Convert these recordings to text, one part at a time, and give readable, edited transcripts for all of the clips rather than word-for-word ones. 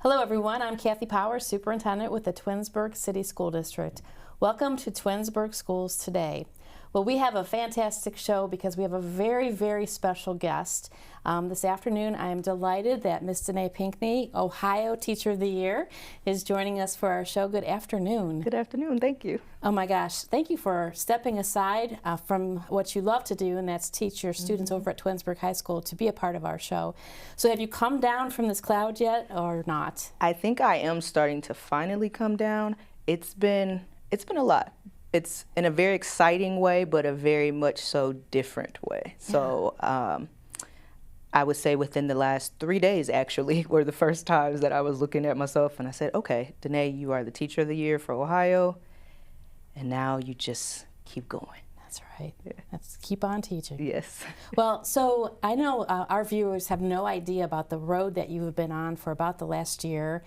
Hello everyone, I'm Kathi Powers, Superintendent with the Twinsburg City School District. Welcome to Twinsburg Schools Today. Well, we have a fantastic show because we have a very, very special guest. This afternoon, I am delighted that Miss Danee Pinckney, Ohio Teacher of the Year, is joining us for our show. Good afternoon. Good afternoon, thank you. Oh my gosh, thank you for stepping aside from what you love to do, and that's teach your students over at Twinsburg High School, to be a part of our show. So have you come down from this cloud yet or not? I think I am starting to finally come down. It's been a lot. It's in a very exciting way, but a very much so different way. Yeah. So I would say within the last 3 days, actually, were the first times that I was looking at myself and I said, okay, Danee, you are the Teacher of the Year for Ohio, and now you just keep going. That's right. Yeah. Let's keep on teaching. Yes. Well, so I know our viewers have no idea about the road that you have been on for about the last year.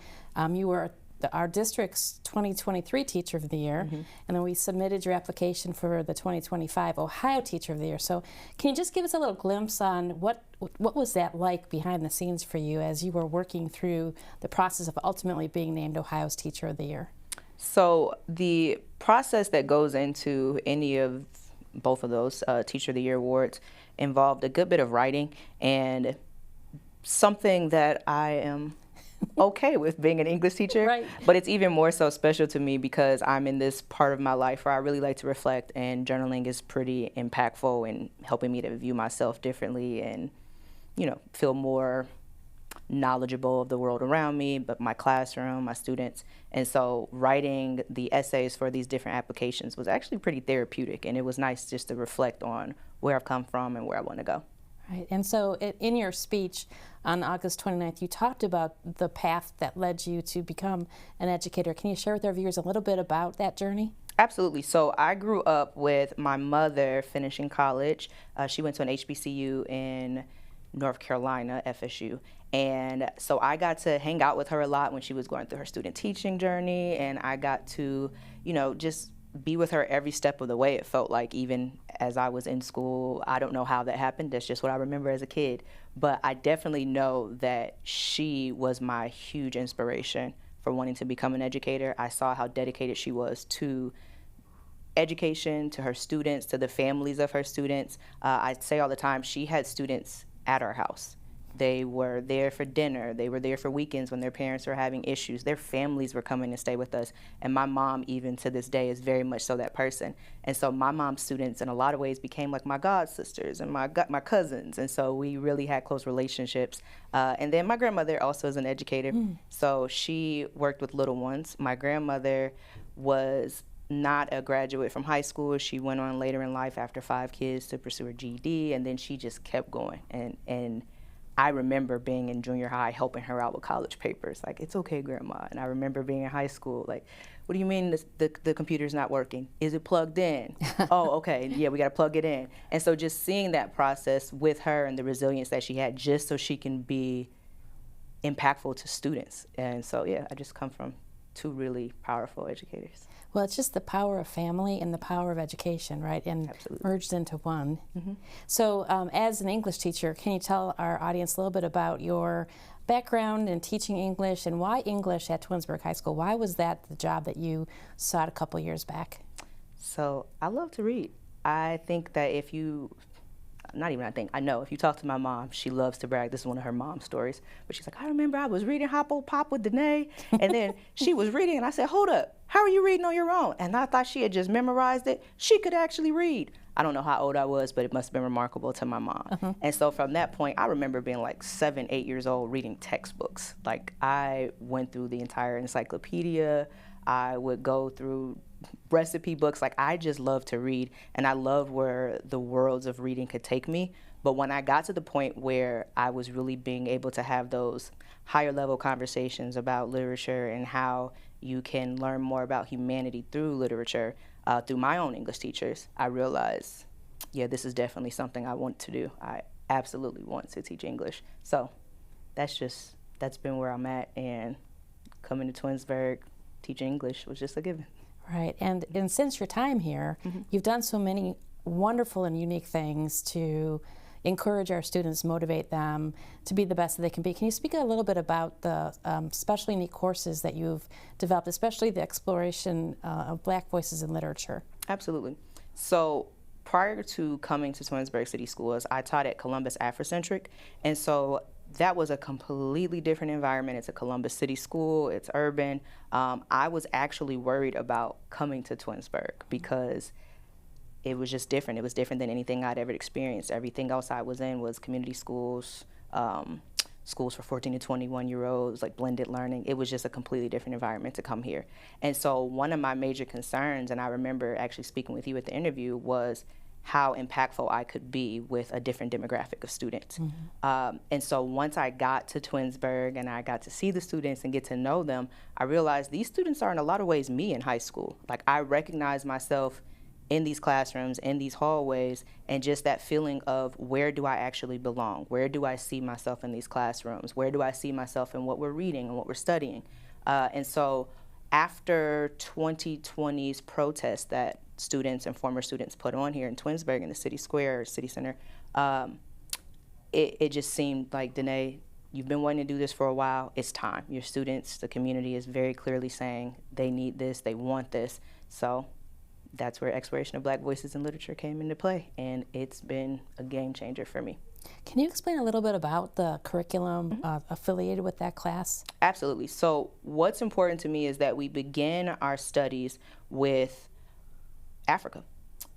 You were our district's 2023 Teacher of the Year, and then we submitted your application for the 2025 Ohio Teacher of the Year. So can you just give us a little glimpse on what was that like behind the scenes for you as you were working through the process of ultimately being named Ohio's Teacher of the Year? So the process that goes into any of both of those Teacher of the Year awards involved a good bit of writing, and something that I am okay with being an English teacher, right. But it's even more so special to me because I'm in this part of my life where I really like to reflect, and journaling is pretty impactful in helping me to view myself differently and, you know, feel more knowledgeable of the world around me, but my classroom, my students. And so writing the essays for these different applications was actually pretty therapeutic, and it was nice just to reflect on where I've come from and where I want to go. Right. And so in your speech on August 29th, you talked about the path that led you to become an educator. Can you share with our viewers a little bit about that journey? Absolutely. So I grew up with my mother finishing college. She went to an HBCU in North Carolina, FSU. And so I got to hang out with her a lot when she was going through her student teaching journey, and I got to, you know, just be with her every step of the way. It felt like, even as I was in school. I don't know how that happened. That's just what I remember as a kid. But I definitely know that she was my huge inspiration for wanting to become an educator. I saw how dedicated she was to education, to her students, to the families of her students. I say all the time, she had students at our house. They were there for dinner. They were there for weekends when their parents were having issues. Their families were coming to stay with us. And my mom, even to this day, is very much so that person. And so my mom's students, in a lot of ways, became like my god sisters and my cousins. And so we really had close relationships. And then my grandmother also is an educator. So she worked with little ones. My grandmother was not a graduate from high school. She went on later in life after 5 kids to pursue her GED. And then she just kept going. And I remember being in junior high helping her out with college papers. Like, it's okay, Grandma. And I remember being in high school, like, what do you mean the computer's not working? Is it plugged in? Oh, okay, yeah, we got to plug it in. And so just seeing that process with her and the resilience that she had just so she can be impactful to students. And so, yeah, I just come from 2 really powerful educators. Well, it's just the power of family and the power of education, right? And absolutely. Merged into one. So as an English teacher, can you tell our audience a little bit about your background in teaching English and why English at Twinsburg High School? Why was that the job that you sought a couple years back? So I love to read. I think that if you I know if you talk to my mom, she loves to brag. This is one of her mom's stories. But she's like, I remember I was reading Hoppo Pop with Danee, and then she was reading, and I said, hold up, how are you reading on your own? And I thought she had just memorized it. She could actually read. I don't know how old I was, but it must have been remarkable to my mom. And so from that point, I remember being like 7, 8 years old reading textbooks. Like, I went through the entire encyclopedia. I would go through recipe books. Like, I just love to read, and I love where the worlds of reading could take me. But when I got to the point where I was really being able to have those higher level conversations about literature and how you can learn more about humanity through literature, through my own English teachers, I realized, yeah, this is definitely something I want to do. I absolutely want to teach English. So that's been where I'm at, and coming to Twinsburg, teaching English was just a given. Right, and since your time here, you've done so many wonderful and unique things to, encourage our students, motivate them to be the best that they can be. Can you speak a little bit about the specially neat courses that you've developed, especially the exploration of Black voices in literature? Absolutely. So prior to coming to Twinsburg City Schools, I taught at Columbus Afrocentric, and so that was a completely different environment. It's a Columbus City school, it's urban. I was actually worried about coming to Twinsburg because it was just different. It was different than anything I'd ever experienced. Everything else I was in was community schools, schools for 14 to 21-year-olds, like blended learning. It was just a completely different environment to come here. And so one of my major concerns, and I remember actually speaking with you at the interview, was how impactful I could be with a different demographic of students. And so once I got to Twinsburg and I got to see the students and get to know them, I realized these students are in a lot of ways me in high school. Like, I recognize myself in these classrooms, in these hallways, and just that feeling of, where do I actually belong? Where do I see myself in these classrooms? Where do I see myself in what we're reading and what we're studying? And so after 2020's protest that students and former students put on here in Twinsburg in the city square or city center, it just seemed like, Danee, you've been wanting to do this for a while. It's time. Your students, the community is very clearly saying they need this, they want this. So that's where exploration of Black voices in literature came into play, and it's been a game changer for me. Can you explain a little bit about the curriculum affiliated with that class? Absolutely. So what's important to me is that we begin our studies with Africa.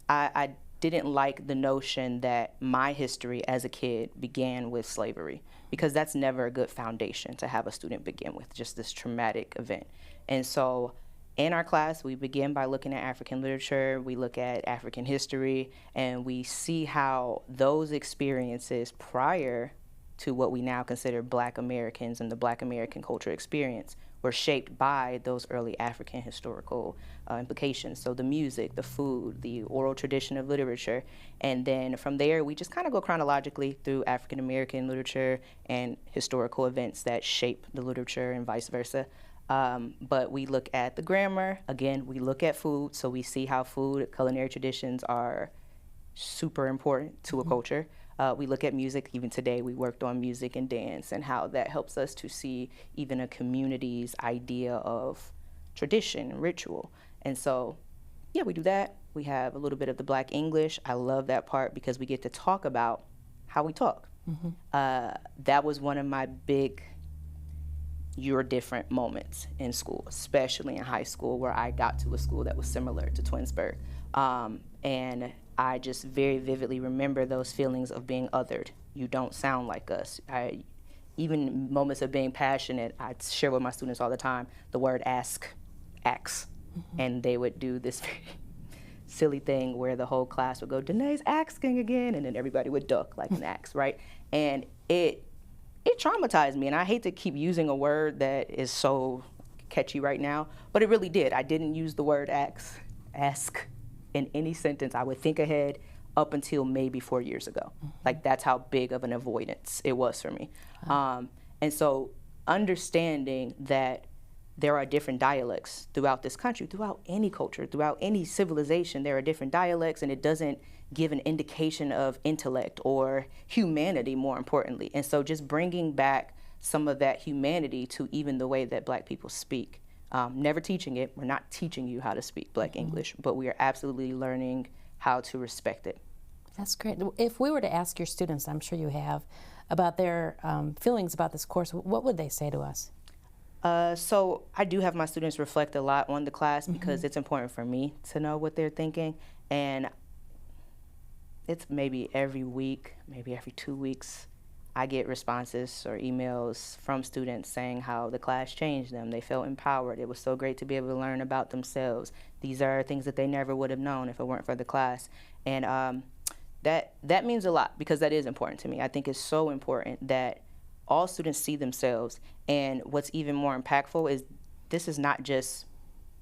I didn't like the notion that my history as a kid began with slavery, because that's never a good foundation to have a student begin with, just this traumatic event. And so in our class, we begin by looking at African literature, we look at African history, and we see how those experiences prior to what we now consider Black Americans and the Black American culture experience were shaped by those early African historical implications. So the music, the food, the oral tradition of literature, and then from there we just kind of go chronologically through African American literature and historical events that shape the literature and vice versa. But we look at the grammar. Again, we look at food, so we see how food, culinary traditions are super important to a culture. We look at music. Even today, we worked on music and dance and how that helps us to see even a community's idea of tradition and ritual. And so, yeah, we do that. We have a little bit of the Black English. I love that part because we get to talk about how we talk. That was one of my big "you're different" moments in school, especially in high school, where I got to a school that was similar to Twinsburg. And I just very vividly remember those feelings of being othered. You don't sound like us. Even moments of being passionate, I share with my students all the time the word ask, and they would do this very silly thing where the whole class would go, "Danee's asking again," and then everybody would duck like an axe, right? And it traumatized me, and I hate to keep using a word that is so catchy right now, but it really did. I didn't use the word ask in any sentence. I would think ahead up until maybe 4 years ago. Like, that's how big of an avoidance it was for me. And so understanding that there are different dialects throughout this country, throughout any culture, throughout any civilization, there are different dialects, and it doesn't give an indication of intellect or humanity, more importantly. And so just bringing back some of that humanity to even the way that Black people speak. Never teaching it. We're not teaching you how to speak Black English, but we are absolutely learning how to respect it. That's great. If we were to ask your students, I'm sure you have, about their feelings about this course, what would they say to us? So I do have my students reflect a lot on the class because it's important for me to know what they're thinking. And it's maybe every week, maybe every 2 weeks, I get responses or emails from students saying how the class changed them. They felt empowered. It was so great to be able to learn about themselves. These are things that they never would have known if it weren't for the class. And that means a lot because that is important to me. I think it's so important that all students see themselves. And what's even more impactful is this is not just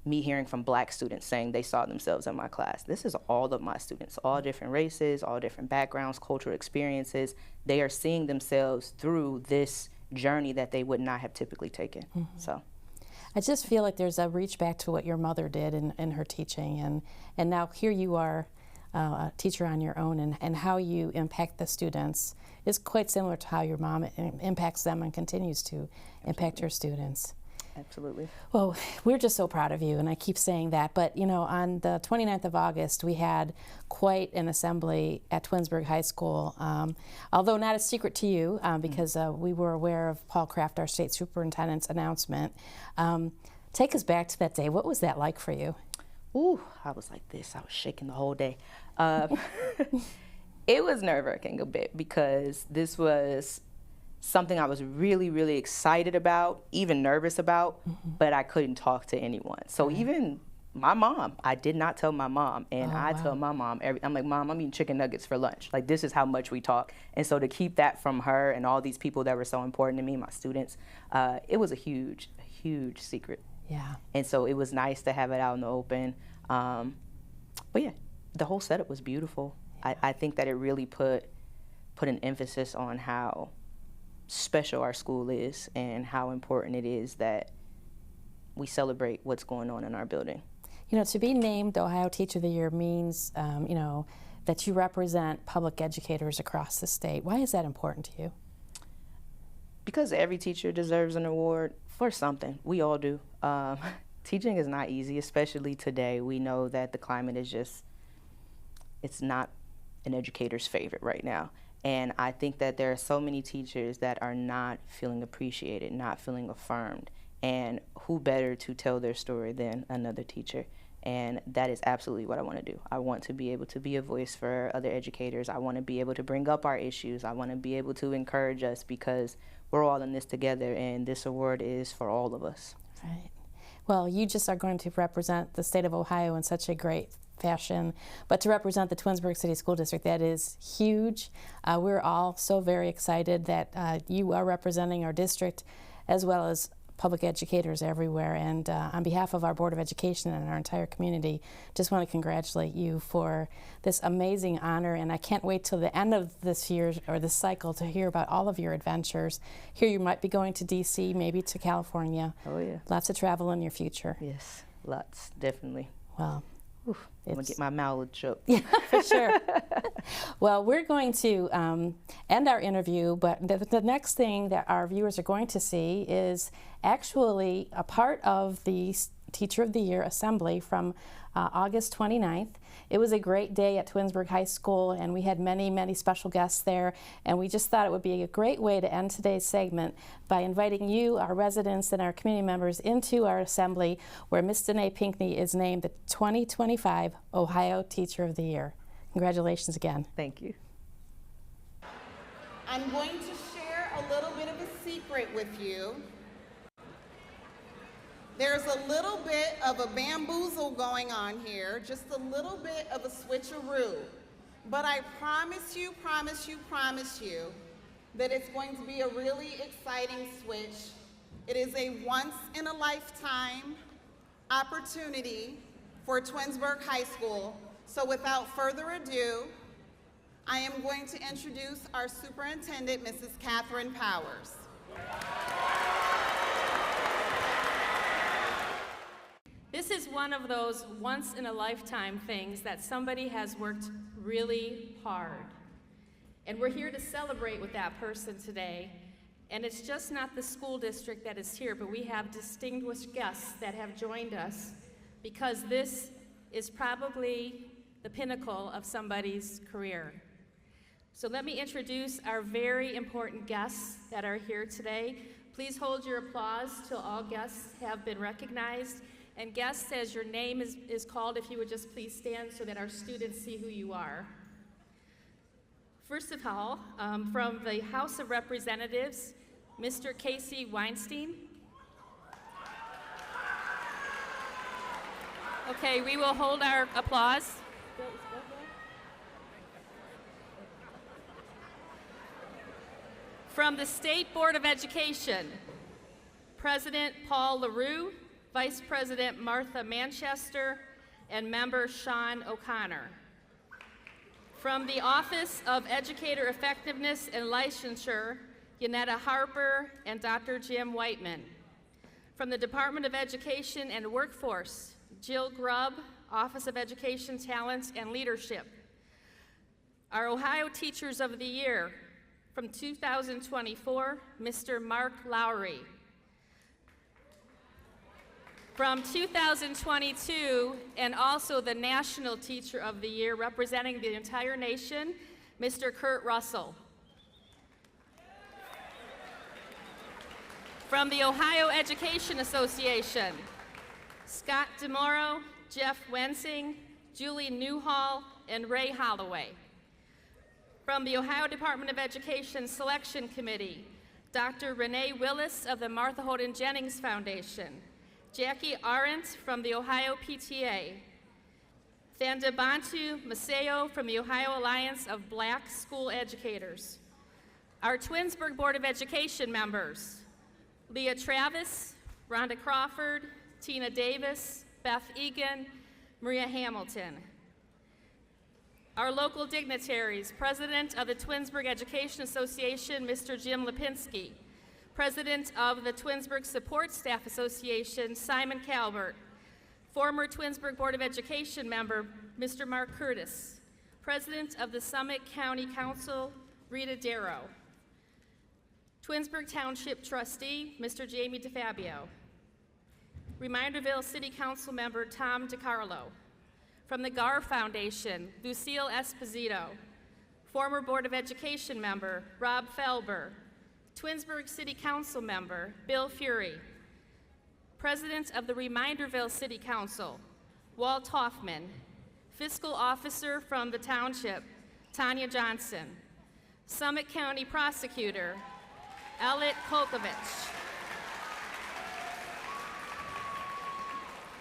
me hearing from Black students saying they saw themselves in my class. This is all of my students, all different races, all different backgrounds, cultural experiences. They are seeing themselves through this journey that they would not have typically taken. So I just feel like there's a reach back to what your mother did in her teaching, and now here you are a teacher on your own, and how you impact the students is quite similar to how your mom impacts them and continues to impact her students. Absolutely. Well, we're just so proud of you, and I keep saying that. But, you know, on the 29th of August, we had quite an assembly at Twinsburg High School, although not a secret to you, because we were aware of Paul Kraft, our state superintendent's announcement. Take us back to that day. What was that like for you? Ooh, I was like this. I was shaking the whole day. It was nerve-wracking a bit because this was something I was really, really excited about, even nervous about, but I couldn't talk to anyone. So even my mom, I did not tell my mom, and tell my mom, I'm like, Mom, I'm eating chicken nuggets for lunch. Like, this is how much we talk. And so to keep that from her and all these people that were so important to me, my students, it was a huge, huge secret. Yeah. And so it was nice to have it out in the open. But yeah, the whole setup was beautiful. Yeah. I think that it really put an emphasis on how special our school is and how important it is that we celebrate what's going on in our building. You know, to be named Ohio Teacher of the Year means, you know, that you represent public educators across the state. Why is that important to you? Because every teacher deserves an award for something. We all do. Teaching is not easy, especially today. We know that the climate is just, it's not an educator's favorite right now. And I think that there are so many teachers that are not feeling appreciated, not feeling affirmed. And who better to tell their story than another teacher? And that is absolutely what I want to do. I want to be able to be a voice for other educators. I want to be able to bring up our issues. I want to be able to encourage us because we're all in this together, and this award is for all of us. Right. Well, you just are going to represent the state of Ohio in such a great fashion, but to represent the Twinsburg City School District, that is huge. We're all so very excited that you are representing our district as well as public educators everywhere, and on behalf of our Board of Education and our entire community, just want to congratulate you for this amazing honor, and I can't wait till the end of this year or this cycle to hear about all of your adventures. Here you might be going to DC, maybe to California. Oh yeah. Lots of travel in your future. Yes, lots, definitely. Well, oof, I'm gonna get my mileage up. Yeah, for sure. Well, we're going to end our interview, but the next thing that our viewers are going to see is actually a part of the Teacher of the Year Assembly from August 29th. It was a great day at Twinsburg High School, and we had many, many special guests there, and we just thought it would be a great way to end today's segment by inviting you, our residents and our community members, into our assembly where Miss Danee Pinckney is named the 2025 Ohio Teacher of the Year. Congratulations again. Thank you. I'm going to share a little bit of a secret with you. There's a little bit of a bamboozle going on here, just a little bit of a switcheroo. But I promise you that it's going to be a really exciting switch. It is a once-in-a-lifetime opportunity for Twinsburg High School. So without further ado, I am going to introduce our superintendent, Mrs. Catherine Powers. This is one of those once-in-a-lifetime things that somebody has worked really hard. And we're here to celebrate with that person today. And it's just not the school district that is here, but we have distinguished guests that have joined us because this is probably the pinnacle of somebody's career. So let me introduce our very important guests that are here today. Please hold your applause till all guests have been recognized. And guests, as your name is called, if you would just please stand so that our students see who you are. First of all, from the House of Representatives, Mr. Casey Weinstein. Okay, we will hold our applause. From the State Board of Education, President Paul LaRue, Vice President Martha Manchester, and Member Sean O'Connor. From the Office of Educator Effectiveness and Licensure, Yanetta Harper and Dr. Jim Whiteman. From the Department of Education and Workforce, Jill Grubb, Office of Education, Talent, and Leadership. Our Ohio Teachers of the Year from 2024, Mr. Mark Lowry. From 2022, and also the National Teacher of the Year, representing the entire nation, Mr. Kurt Russell. From the Ohio Education Association, Scott DeMoro, Jeff Wensing, Julie Newhall, and Ray Holloway. From the Ohio Department of Education Selection Committee, Dr. Renee Willis of the Martha Holden Jennings Foundation, Jackie Arendt from the Ohio PTA, Thandabantu Maseo from the Ohio Alliance of Black School Educators. Our Twinsburg Board of Education members, Leah Travis, Rhonda Crawford, Tina Davis, Beth Egan, Maria Hamilton. Our local dignitaries, President of the Twinsburg Education Association, Mr. Jim Lipinski, President of the Twinsburg Support Staff Association, Simon Calvert, former Twinsburg Board of Education member, Mr. Mark Curtis, President of the Summit County Council, Rita Darrow, Twinsburg Township Trustee, Mr. Jamie DeFabio, Reminderville City Council member, Tom DiCarlo, from the Gar Foundation, Lucille Esposito, former Board of Education member, Rob Felber, Twinsburg City Council member, Bill Fury, President of the Reminderville City Council, Walt Hoffman, Fiscal Officer from the Township, Tanya Johnson, Summit County Prosecutor, Elliot Kolkovich,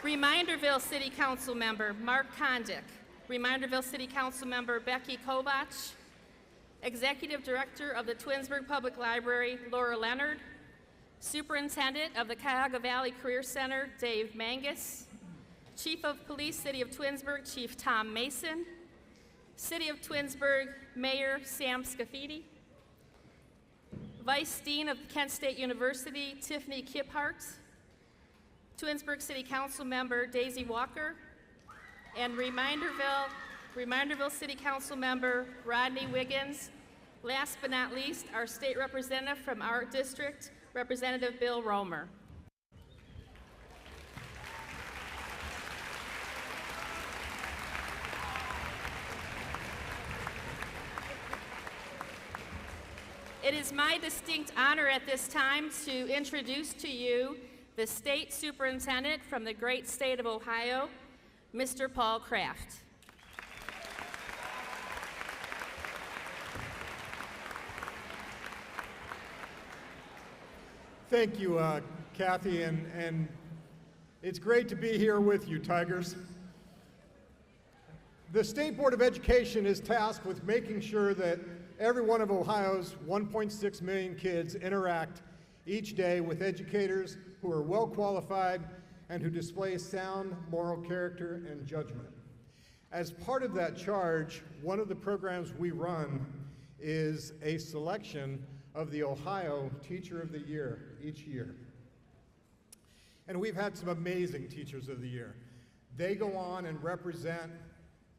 Reminderville City Council member, Mark Kondick, Reminderville City Council member, Becky Kovach, Executive Director of the Twinsburg Public Library, Laura Leonard, Superintendent of the Cuyahoga Valley Career Center, Dave Mangus, Chief of Police, City of Twinsburg, Chief Tom Mason, City of Twinsburg Mayor Sam Scafidi, Vice Dean of Kent State University, Tiffany Kiphart, Twinsburg City Council member, Daisy Walker, and Reminderville City Council member, Rodney Wiggins. Last but not least, our state representative from our district, Representative Bill Romer. It is my distinct honor at this time to introduce to you the State Superintendent from the great state of Ohio, Mr. Paul Kraft. Thank you, Kathi, and it's great to be here with you, Tigers. The State Board of Education is tasked with making sure that every one of Ohio's 1.6 million kids interact each day with educators who are well qualified and who display sound moral character and judgment. As part of that charge, one of the programs we run is a selection of the Ohio Teacher of the Year each year. And we've had some amazing Teachers of the Year. They go on and represent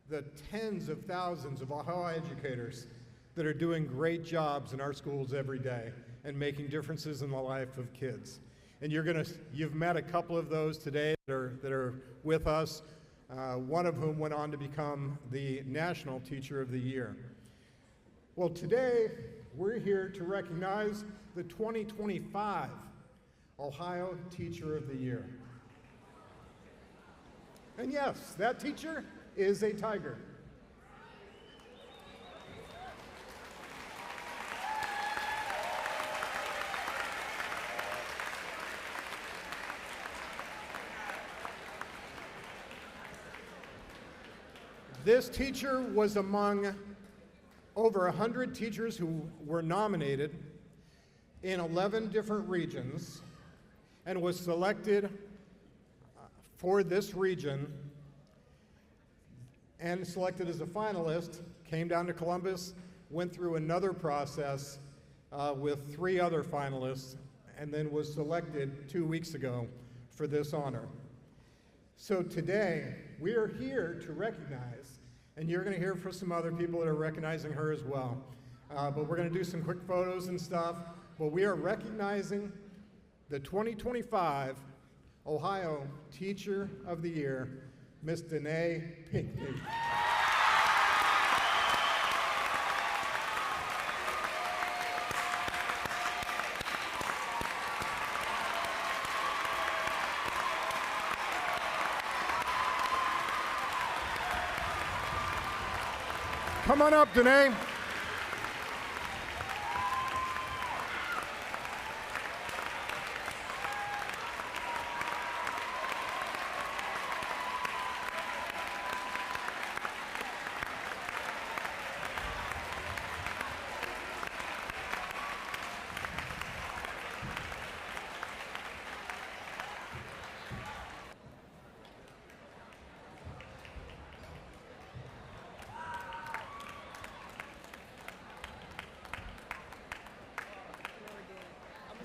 the tens of thousands of Ohio educators that are doing great jobs in our schools every day and making differences in the life of kids. And you've met a couple of those today that are with us, one of whom went on to become the National Teacher of the Year. Well, today we're here to recognize the 2025 Ohio Teacher of the Year. And yes, that teacher is a Tiger. This teacher was among over 100 teachers who were nominated in 11 different regions and was selected for this region and selected as a finalist, came down to Columbus, went through another process with 3 other finalists, and then was selected 2 weeks ago for this honor. So today, we are here to recognize And you're going to hear from some other people that are recognizing her as well. But we're going to do some quick photos and stuff. But we are recognizing the 2025 Ohio Teacher of the Year, Miss Danee Pinckney. Come on up, Danee.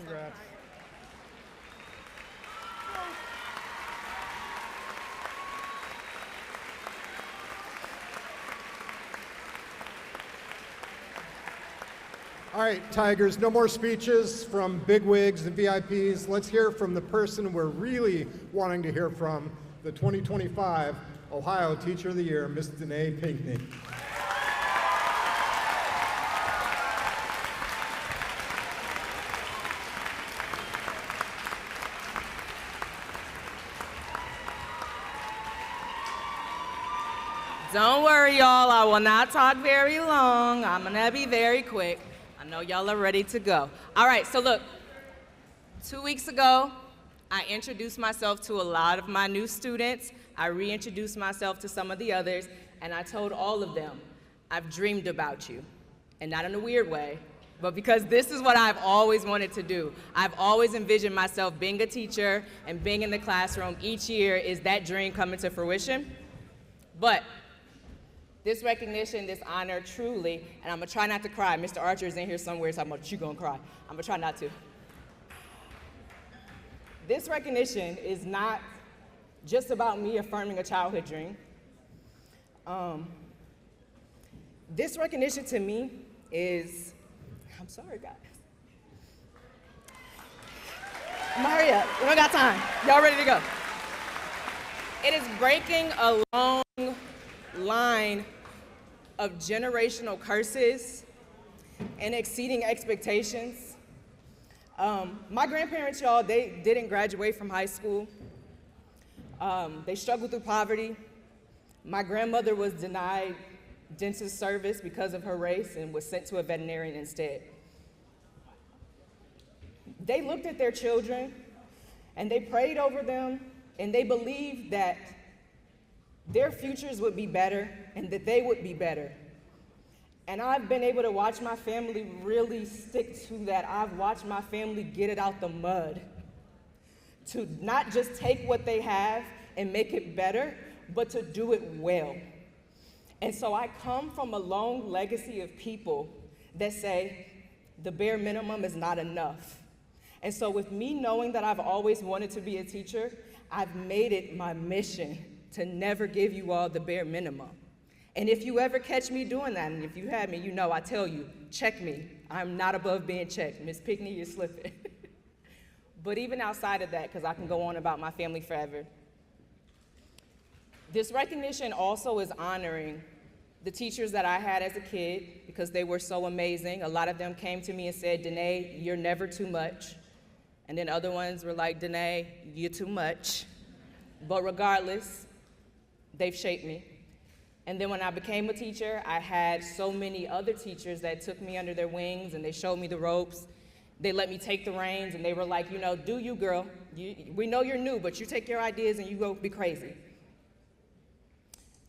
Congrats. All right, Tigers, no more speeches from bigwigs and VIPs. Let's hear from the person we're really wanting to hear from, the 2025 Ohio Teacher of the Year, Miss Danee Pinckney. Don't worry, y'all. I will not talk very long. I'm going to be very quick. I know y'all are ready to go. All right, so look, 2 weeks ago, I introduced myself to a lot of my new students. I reintroduced myself to some of the others, and I told all of them, I've dreamed about you. And not in a weird way, but because this is what I've always wanted to do. I've always envisioned myself being a teacher and being in the classroom. Each year is that dream coming to fruition. But this recognition, this honor, truly, and I'm gonna try not to cry. Mr. Archer is in here somewhere, so I'm gonna, you gonna cry. I'm gonna try not to. This recognition is not just about me affirming a childhood dream. This recognition to me is, I'm sorry, guys. Hurry up, we don't got time. Y'all ready to go? It is breaking a long line of generational curses and exceeding expectations. My grandparents, y'all, they didn't graduate from high school. They struggled through poverty. My grandmother was denied dentist service because of her race and was sent to a veterinarian instead. They looked at their children and they prayed over them and they believed that their futures would be better and that they would be better. And I've been able to watch my family really stick to that. I've watched my family get it out the mud to not just take what they have and make it better, but to do it well. And so I come from a long legacy of people that say the bare minimum is not enough. And so with me knowing that I've always wanted to be a teacher, I've made it my mission to never give you all the bare minimum. And if you ever catch me doing that, and if you had me, you know I tell you, check me. I'm not above being checked. Miss Pinckney, you're slipping. But even outside of that, because I can go on about my family forever, this recognition also is honoring the teachers that I had as a kid because they were so amazing. A lot of them came to me and said, Danee, you're never too much. And then other ones were like, Danee, you're too much. But regardless, they've shaped me. And then when I became a teacher, I had so many other teachers that took me under their wings and they showed me the ropes. They let me take the reins and they were like, you know, do you, girl. We know you're new, but you take your ideas and you go be crazy.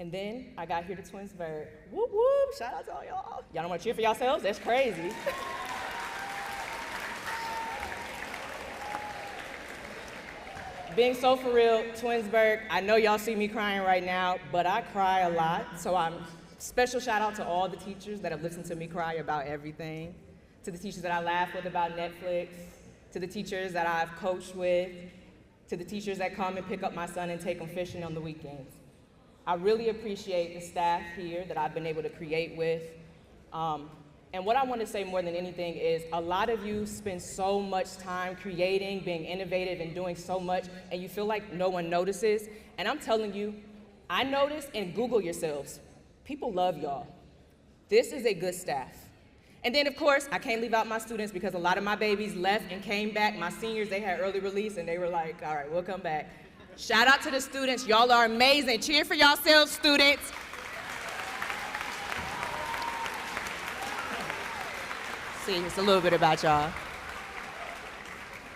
And then I got here to Twinsburg. Whoop, whoop, shout out to all y'all. Y'all don't want to cheer for yourselves? That's crazy. Being so for real, Twinsburg, I know y'all see me crying right now, but I cry a lot. So special shout out to all the teachers that have listened to me cry about everything, to the teachers that I laugh with about Netflix, to the teachers that I've coached with, to the teachers that come and pick up my son and take him fishing on the weekends. I really appreciate the staff here that I've been able to create with. And what I want to say more than anything is a lot of you spend so much time creating, being innovative, and doing so much, and you feel like no one notices. And I'm telling you, I notice, and Google yourselves. People love y'all. This is a good staff. And then, of course, I can't leave out my students because a lot of my babies left and came back. My seniors, they had early release, and they were like, all right, we'll come back. Shout out to the students. Y'all are amazing. Cheer for yourselves, students. See, it's a little bit about y'all.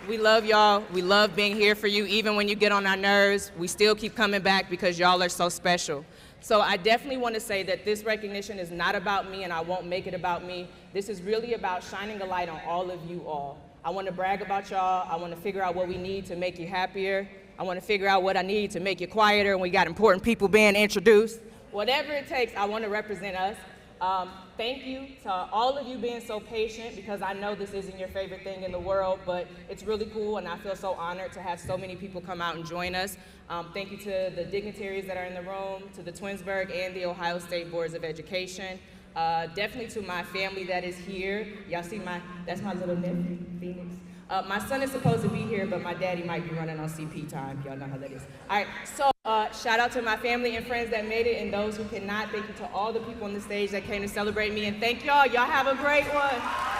We love y'all. We love being here for you. Even when you get on our nerves, we still keep coming back because y'all are so special. So I definitely want to say that this recognition is not about me, and I won't make it about me. This is really about shining a light on all of you all. I want to brag about y'all. I want to figure out what we need to make you happier. I want to figure out what I need to make you quieter, and we got important people being introduced. Whatever it takes, I want to represent us. Thank you to all of you being so patient, because I know this isn't your favorite thing in the world, but it's really cool, and I feel so honored to have so many people come out and join us. Thank you to the dignitaries that are in the room, to the Twinsburg and the Ohio State Boards of Education. Definitely to my family that is here. Y'all see that's my little nephew, Phoenix. My son is supposed to be here, but my daddy might be running on CP time. Y'all know how that is. All right, so shout out to my family and friends that made it, and those who cannot. Thank you to all the people on the stage that came to celebrate me, and thank y'all. Y'all have a great one.